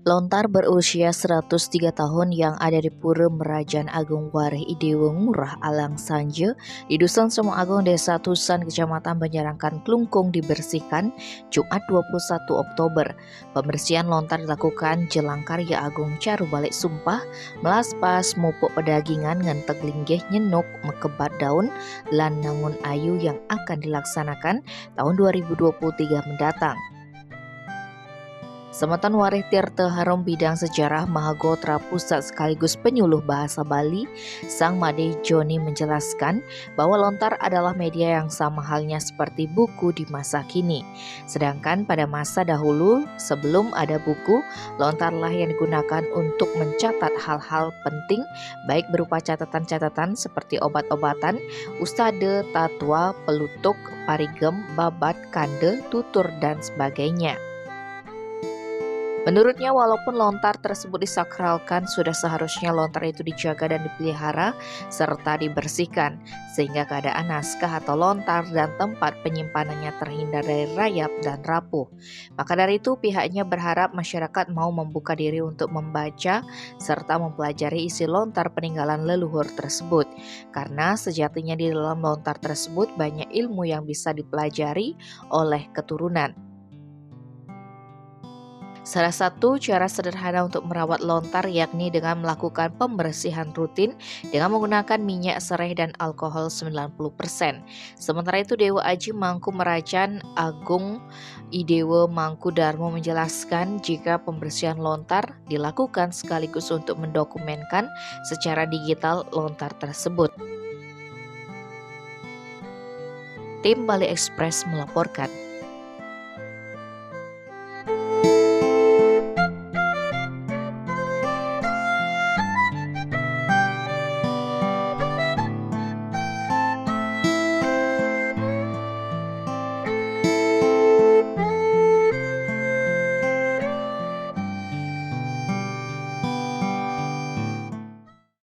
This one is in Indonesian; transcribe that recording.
Lontar berusia 103 tahun yang ada di Pura Merajaan Agung Warih Idewa Ngurah Alang Sanje di Dusun Semua Agung Desa Tusan Kecamatan Banjarangkan Klungkung dibersihkan Jumat 21 Oktober. Pembersihan lontar dilakukan jelang Karya Agung Caru Balik Sumpah melaspas mupuk pedagingan ngenteg linggih nyenuk mekebat daun lan nangun ayu yang akan dilaksanakan tahun 2023 mendatang. Semeton Warih Tirta Harum Bidang Sejarah Mahagotra Pusat sekaligus penyuluh bahasa Bali, Sang Made Joni menjelaskan bahwa lontar adalah media yang sama halnya seperti buku di masa kini. Sedangkan pada masa dahulu, sebelum ada buku, lontarlah yang digunakan untuk mencatat hal-hal penting, baik berupa catatan-catatan seperti obat-obatan, ustade, tatwa, pelutuk, parigem, babat, kande, tutur, dan sebagainya. Menurutnya, walaupun lontar tersebut disakralkan, sudah seharusnya lontar itu dijaga dan dipelihara serta dibersihkan, sehingga keadaan naskah atau lontar dan tempat penyimpanannya terhindar dari rayap dan rapuh. Maka dari itu, pihaknya berharap masyarakat mau membuka diri untuk membaca serta mempelajari isi lontar peninggalan leluhur tersebut, karena sejatinya di dalam lontar tersebut banyak ilmu yang bisa dipelajari oleh keturunan. Salah satu cara sederhana untuk merawat lontar yakni dengan melakukan pembersihan rutin dengan menggunakan minyak serai dan alkohol 90%. Sementara itu Dewa Aji Mangku Merajaan Agung Idewa Mangku Darmo menjelaskan jika pembersihan lontar dilakukan sekaligus untuk mendokumenkan secara digital lontar tersebut. Tim Bali Express melaporkan.